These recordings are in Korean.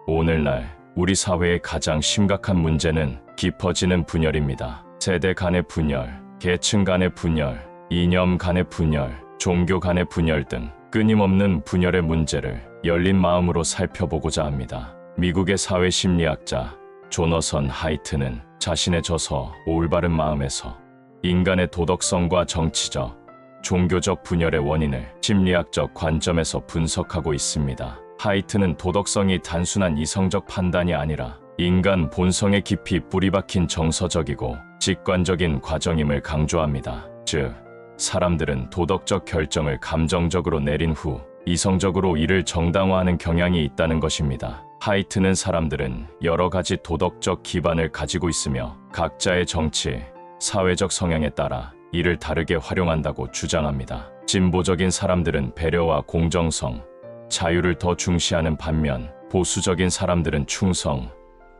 오늘날 우리 사회의 가장 심각한 문제는 깊어지는 분열입니다. 세대 간의 분열, 계층 간의 분열, 이념 간의 분열, 종교 간의 분열 등 끊임없는 분열의 문제를 열린 마음으로 살펴보고자 합니다. 미국의 사회심리학자 조너선 하이트는 자신의 저서 올바른 마음에서 인간의 도덕성과 정치적, 종교적 분열의 원인을 심리학적 관점에서 분석하고 있습니다. 하이트는 도덕성이 단순한 이성적 판단이 아니라 인간 본성에 깊이 뿌리박힌 정서적이고 직관적인 과정임을 강조합니다. 즉, 사람들은 도덕적 결정을 감정적으로 내린 후 이성적으로 이를 정당화하는 경향이 있다는 것입니다. 하이트는 사람들은 여러 가지 도덕적 기반을 가지고 있으며 각자의 정치, 사회적 성향에 따라 이를 다르게 활용한다고 주장합니다. 진보적인 사람들은 배려와 공정성, 자유를 더 중시하는 반면 보수적인 사람들은 충성,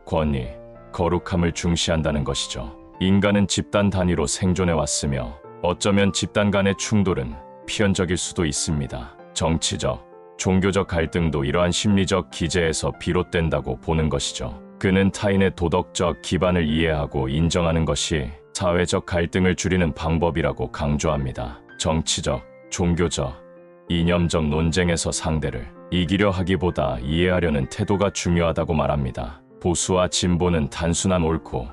권위, 거룩함을 중시한다는 것이죠. 인간은 집단 단위로 생존해 왔으며 어쩌면 집단 간의 충돌은 필연적일 수도 있습니다. 정치적, 종교적 갈등도 이러한 심리적 기제에서 비롯된다고 보는 것이죠. 그는 타인의 도덕적 기반을 이해하고 인정하는 것이 사회적 갈등을 줄이는 방법이라고 강조합니다. 정치적, 종교적, 이념적 논쟁에서 상대를 이기려 하기보다 이해하려는 태도가 중요하다고 말합니다. 보수와 진보는 단순한 옳고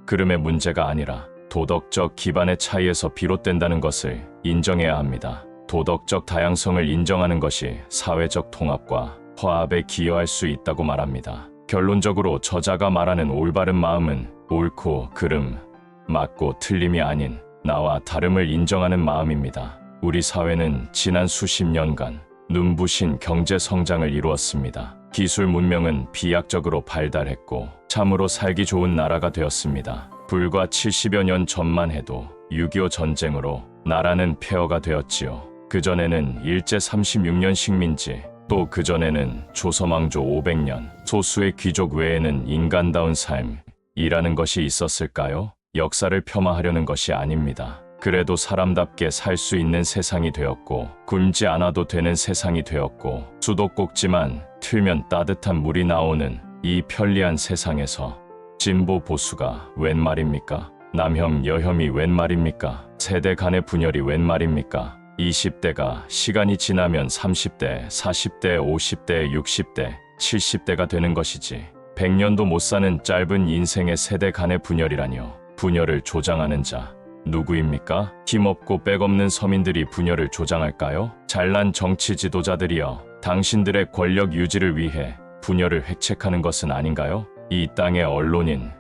그름의 문제가 아니라 도덕적 기반의 차이에서 비롯된다는 것을 인정해야 합니다. 도덕적 다양성을 인정하는 것이 사회적 통합과 화합에 기여할 수 있다고 말합니다. 결론적으로 저자가 말하는 올바른 마음은 옳고 그름, 맞고 틀림이 아닌 나와 다름을 인정하는 마음입니다. 우리 사회는 지난 수십 년간 눈부신 경제 성장을 이루었습니다. 기술 문명은 비약적으로 발달했고 참으로 살기 좋은 나라가 되었습니다. 불과 70여 년 전만 해도 6.25 전쟁으로 나라는 폐허가 되었지요. 그전에는 일제 36년 식민지, 또 그전에는 조선왕조 500년, 소수의 귀족 외에는 인간다운 삶이라는 것이 있었을까요? 역사를 폄하하려는 것이 아닙니다. 그래도 사람답게 살 수 있는 세상이 되었고 굶지 않아도 되는 세상이 되었고 수도꼭지만 틀면 따뜻한 물이 나오는 이 편리한 세상에서 진보 보수가 웬 말입니까? 남혐 여혐이 웬 말입니까? 세대 간의 분열이 웬 말입니까? 20대가 시간이 지나면 30대, 40대, 50대, 60대, 70대가 되는 것이지 100년도 못 사는 짧은 인생의 세대 간의 분열이라뇨. 분열을 조장하는 자 누구입니까? 힘없고 백없는 서민들이 분열을 조장할까요? 잘난 정치 지도자들이여, 당신들의 권력 유지를 위해 분열을 획책하는 것은 아닌가요? 이 땅의 언론인,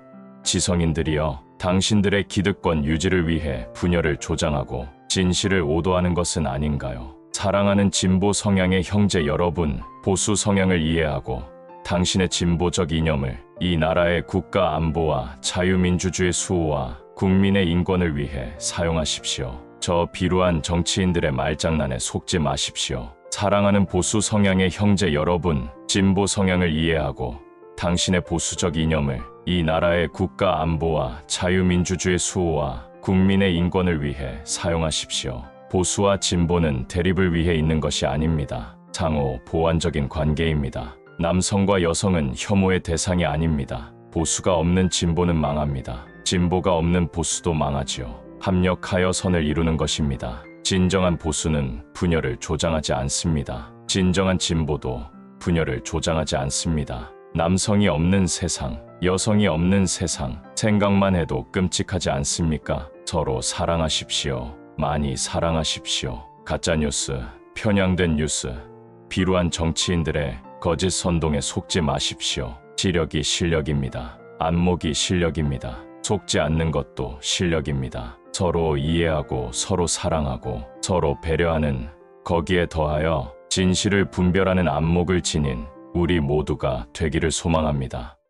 지성인들이여, 당신들의 기득권 유지를 위해 분열을 조장하고 진실을 오도하는 것은 아닌가요? 사랑하는 진보 성향의 형제 여러분, 보수 성향을 이해하고 당신의 진보적 이념을 이 나라의 국가 안보와 자유민주주의 수호와 국민의 인권을 위해 사용하십시오. 저 비루한 정치인들의 말장난에 속지 마십시오. 사랑하는 보수 성향의 형제 여러분, 진보 성향을 이해하고 당신의 보수적 이념을 이 나라의 국가 안보와 자유민주주의 수호와 국민의 인권을 위해 사용하십시오. 보수와 진보는 대립을 위해 있는 것이 아닙니다. 상호 보완적인 관계입니다. 남성과 여성은 혐오의 대상이 아닙니다. 보수가 없는 진보는 망합니다. 진보가 없는 보수도 망하지요. 합력하여 선을 이루는 것입니다. 진정한 보수는 분열을 조장하지 않습니다. 진정한 진보도 분열을 조장하지 않습니다. 남성이 없는 세상, 여성이 없는 세상, 생각만 해도 끔찍하지 않습니까? 서로 사랑하십시오. 많이 사랑하십시오. 가짜뉴스, 편향된 뉴스, 비루한 정치인들의 거짓 선동에 속지 마십시오. 지력이 실력입니다. 안목이 실력입니다. 속지 않는 것도 실력입니다. 서로 이해하고 서로 사랑하고 서로 배려하는, 거기에 더하여 진실을 분별하는 안목을 지닌 우리 모두가 되기를 소망합니다.